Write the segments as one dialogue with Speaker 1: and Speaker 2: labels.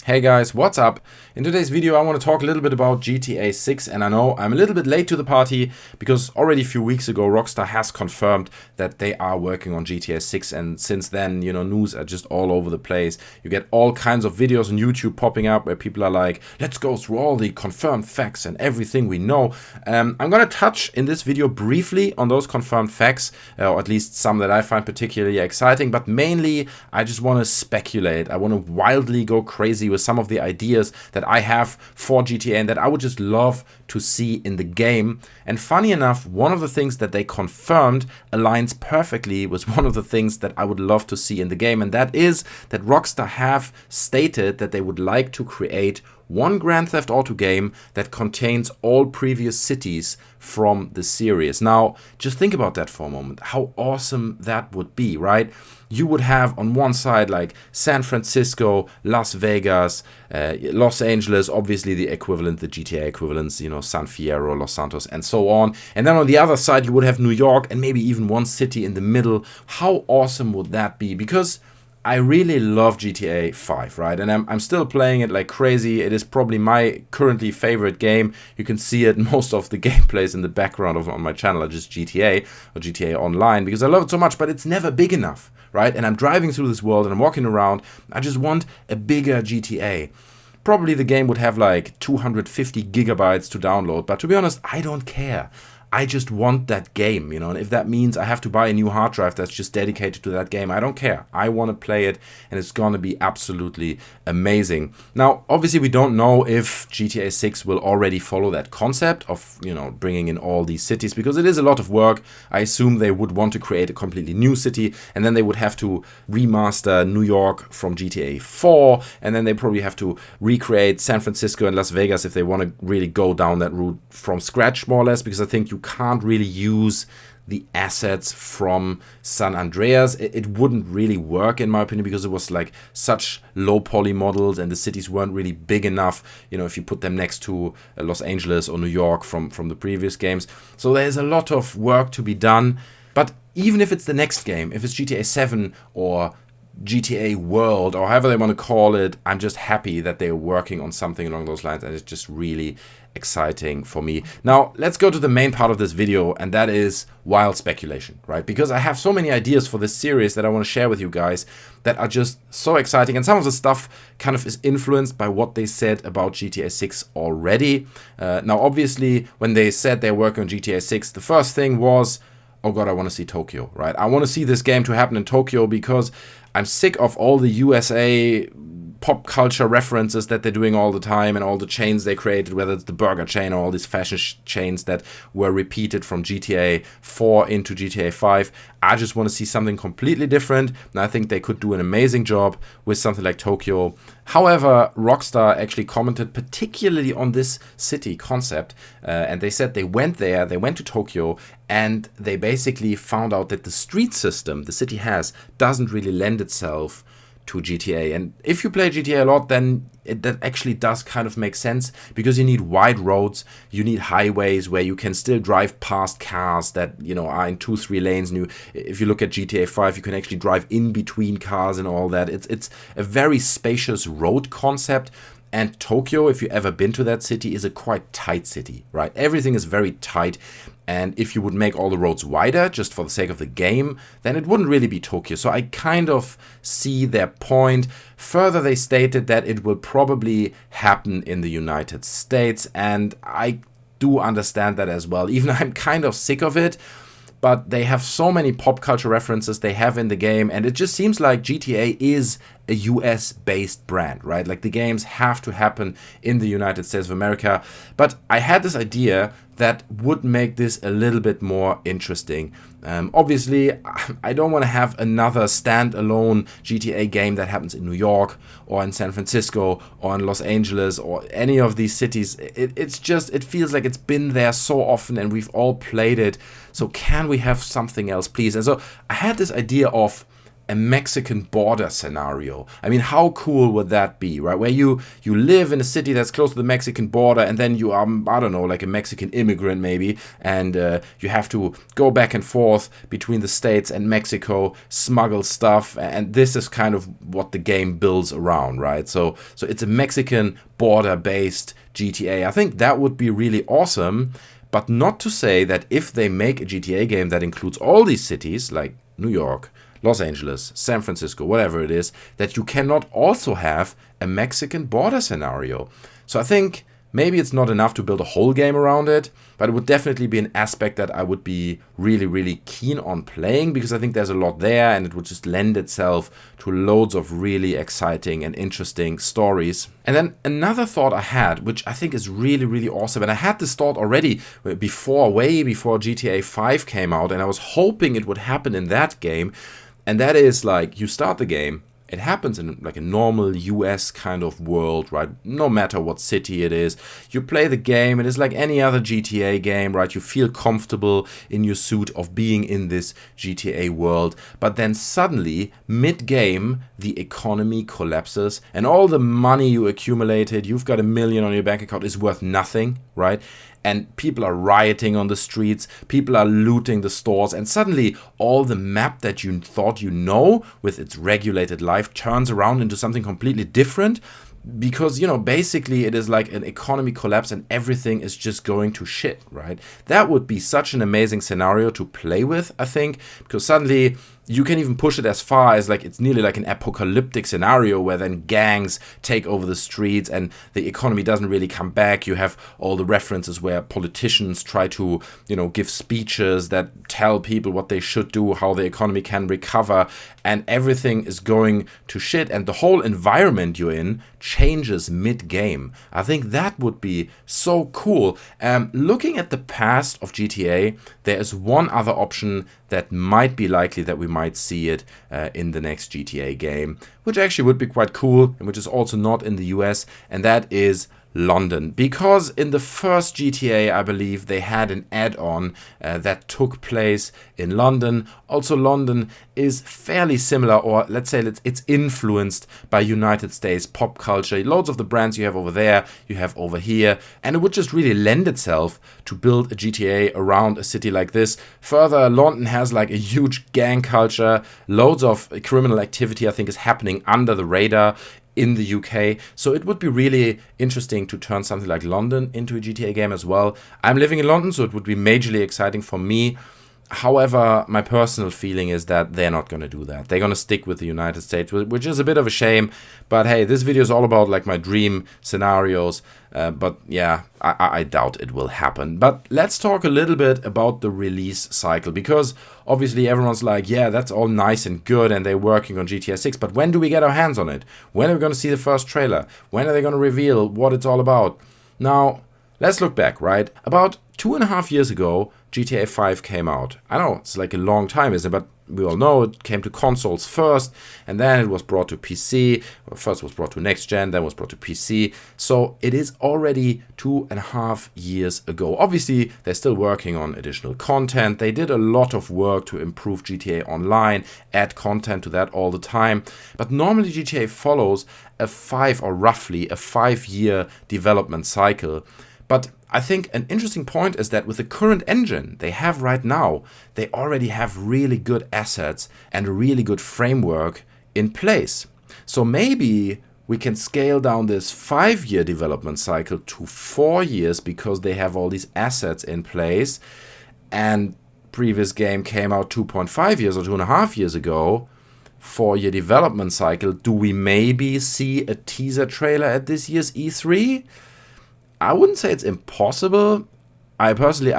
Speaker 1: Hey guys, what's up? In today's video I want to talk a little bit about GTA 6, and I know I'm a little bit late to the party because already a few weeks ago Rockstar has confirmed that they are working on GTA 6, and since then, news are just all over the place. You get all kinds of videos on YouTube popping up where people are like, let's go through all the confirmed facts and everything we know. I'm going to touch in this video briefly on those confirmed facts, or at least some that I find particularly exciting, but mainly I just want to speculate. I want to wildly go crazy with some of the ideas that I have for GTA and that I would just love to see in the game. And funny enough, one of the things that they confirmed aligns perfectly with one of the things that I would love to see in the game, and that is that Rockstar have stated that they would like to create one Grand Theft Auto game that contains all previous cities from the series. Now, just think about that for a moment. How awesome that would be, right? You would have on one side like San Francisco, Las Vegas, Los Angeles, obviously the equivalent, the GTA equivalents, San Fierro, Los Santos, and so on. And then on the other side, you would have New York and maybe even one city in the middle. How awesome would that be? Because I really love GTA 5, right? And I'm still playing it like crazy. It is probably my currently favorite game. You can see it, most of the gameplays in the background on my channel are just GTA or GTA Online because I love it so much, but it's never big enough, right? And I'm driving through this world and I'm walking around. I just want a bigger GTA. Probably the game would have like 250 gigabytes to download, but to be honest, I don't care. I just want that game, and if that means I have to buy a new hard drive that's just dedicated to that game, I don't care. I want to play it, and it's going to be absolutely amazing. Now, obviously, we don't know if GTA 6 will already follow that concept of, bringing in all these cities, because it is a lot of work. I assume they would want to create a completely new city, and then they would have to remaster New York from GTA 4, and then they probably have to recreate San Francisco and Las Vegas if they want to really go down that route from scratch, more or less, because I think you can't really use the assets from San Andreas. It wouldn't really work, in my opinion, because it was like such low poly models and the cities weren't really big enough, if you put them next to Los Angeles or New York from the previous games. So there's a lot of work to be done. But even if it's the next game, if it's GTA 7 or GTA World or however they want to call it, I'm just happy that they're working on something along those lines, and it's just really exciting for me. Now, let's go to the main part of this video, and that is wild speculation, right? Because I have so many ideas for this series that I want to share with you guys that are just so exciting, and some of the stuff kind of is influenced by what they said about GTA 6 already. Now, obviously, when they said they're working on GTA 6, the first thing was, oh god, I want to see Tokyo, right? I want to see this game to happen in Tokyo because I'm sick of all the USA pop culture references that they're doing all the time and all the chains they created, whether it's the burger chain or all these fashion chains that were repeated from GTA 4 into GTA 5. I just want to see something completely different, and I think they could do an amazing job with something like Tokyo. However, Rockstar actually commented particularly on this city concept, and they said they went to Tokyo, and they basically found out that the street system the city has doesn't really lend itself to GTA. And if you play GTA a lot, then that actually does kind of make sense, because you need wide roads, you need highways where you can still drive past cars that are in 2-3 lanes, and if you look at GTA 5, you can actually drive in between cars and all that. It's a very spacious road concept. And Tokyo, if you've ever been to that city, is a quite tight city, right? Everything is very tight. And if you would make all the roads wider just for the sake of the game, then it wouldn't really be Tokyo. So I kind of see their point. Further, they stated that it will probably happen in the United States. And I do understand that as well. Even I'm kind of sick of it. But they have so many pop culture references they have in the game, and it just seems like GTA is a US-based brand, right? Like the games have to happen in the United States of America. But I had this idea that would make this a little bit more interesting. Obviously, I don't want to have another standalone GTA game that happens in New York or in San Francisco or in Los Angeles or any of these cities. It feels like it's been there so often and we've all played it. So can we have something else, please? And so I had this idea of a Mexican border scenario. I mean, how cool would that be, right? Where you live in a city that's close to the Mexican border, and then you are, I don't know, like a Mexican immigrant maybe, and you have to go back and forth between the States and Mexico, smuggle stuff, and this is kind of what the game builds around, right? So it's a Mexican border-based GTA. I think that would be really awesome, but not to say that if they make a GTA game that includes all these cities, like New York, Los Angeles, San Francisco, whatever it is, that you cannot also have a Mexican border scenario. So I think maybe it's not enough to build a whole game around it, but it would definitely be an aspect that I would be really, really keen on playing, because I think there's a lot there and it would just lend itself to loads of really exciting and interesting stories. And then another thought I had, which I think is really, really awesome, and I had this thought already before, way before GTA 5 came out, and I was hoping it would happen in that game, and that is like you start the game. It happens in like a normal US kind of world, right? No matter what city it is. You play the game, it is like any other GTA game, right? You feel comfortable in your suit of being in this GTA world. But then suddenly, mid-game, the economy collapses and all the money you accumulated, you've got $1 million on your bank account, is worth nothing, right? And people are rioting on the streets, people are looting the stores, and suddenly all the map that you thought you know with its regulated life turns around into something completely different, because, basically it is like an economy collapse and everything is just going to shit, right? That would be such an amazing scenario to play with, I think, because suddenly you can even push it as far as like it's nearly like an apocalyptic scenario where then gangs take over the streets and the economy doesn't really come back. You have all the references where politicians try to, give speeches that tell people what they should do, how the economy can recover, and everything is going to shit and the whole environment you're in changes mid-game. I think that would be so cool. Looking at the past of GTA, there is one other option that might be likely that we might see it in the next GTA game, which actually would be quite cool and which is also not in the US, and that is London. Because in the first GTA, I believe, they had an add-on that took place in London. Also, London is fairly similar, or let's say it's influenced by United States pop culture. Loads of the brands you have over there, you have over here, and it would just really lend itself to build a GTA around a city like this. Further, London has like a huge gang culture. Loads of criminal activity, I think, is happening under the radar in the UK, so it would be really interesting to turn something like London into a GTA game as well. I'm living in London, so it would be majorly exciting for me. However, my personal feeling is that they're not going to do that. They're going to stick with the United States, which is a bit of a shame. But hey, this video is all about like my dream scenarios. But yeah, I doubt it will happen. But let's talk a little bit about the release cycle, because obviously everyone's like, yeah, that's all nice and good and they're working on GTA 6. But when do we get our hands on it? When are we going to see the first trailer? When are they going to reveal what it's all about? Now, let's look back, right? About 2.5 years ago, GTA 5 came out. I know it's like a long time, isn't it? But we all know it came to consoles first, and then it was brought to PC. Well, first it was brought to next gen, then was brought to PC. So it is already 2.5 years ago. Obviously, they're still working on additional content. They did a lot of work to improve GTA Online, add content to that all the time. But normally GTA follows roughly a 5-year development cycle. But I think an interesting point is that with the current engine they have right now, they already have really good assets and a really good framework in place. So maybe we can scale down this 5-year development cycle to 4 years because they have all these assets in place, and previous game came out 2.5 years or 2.5 years ago. 4-year development cycle. Do we maybe see a teaser trailer at this year's E3? I wouldn't say it's impossible. I personally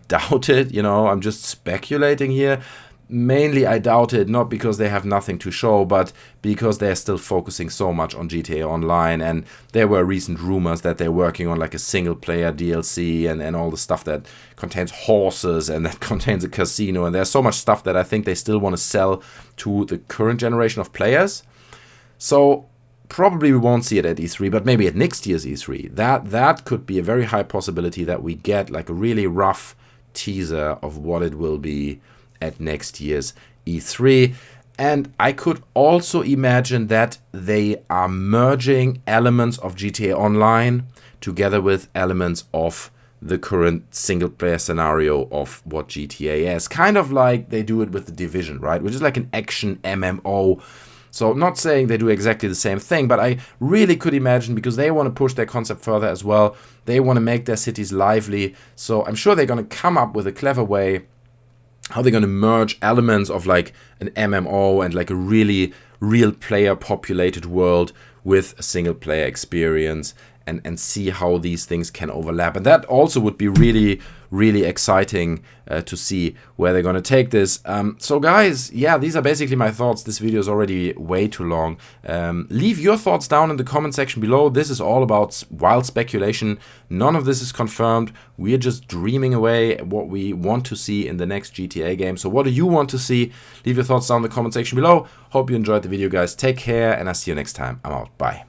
Speaker 1: doubt it. I'm just speculating here. Mainly I doubt it, not because they have nothing to show, but because they're still focusing so much on GTA Online, and there were recent rumors that they're working on like a single player DLC and all the stuff that contains horses and that contains a casino, and there's so much stuff that I think they still want to sell to the current generation of players. So probably we won't see it at E3, but maybe at next year's E3. That could be a very high possibility that we get like a really rough teaser of what it will be at next year's E3. And I could also imagine that they are merging elements of GTA Online together with elements of the current single-player scenario of what GTA is. Kind of like they do it with The Division, right? Which is like an action MMO. So I'm not saying they do exactly the same thing, but I really could imagine, because they want to push their concept further as well. They want to make their cities lively. So I'm sure they're going to come up with a clever way how they're going to merge elements of like an MMO and like a really real player populated world with a single player experience, and see how these things can overlap. And that also would be really, really exciting to see where they're going to take this. So guys, yeah, these are basically my thoughts. This video is already way too long. Leave your thoughts down in the comment section below. This is all about wild speculation. None of this is confirmed. We're just dreaming away what we want to see in the next GTA game. So what do you want to see? Leave your thoughts down in the comment section below. Hope you enjoyed the video, guys. Take care, and I'll see you next time. I'm out. Bye.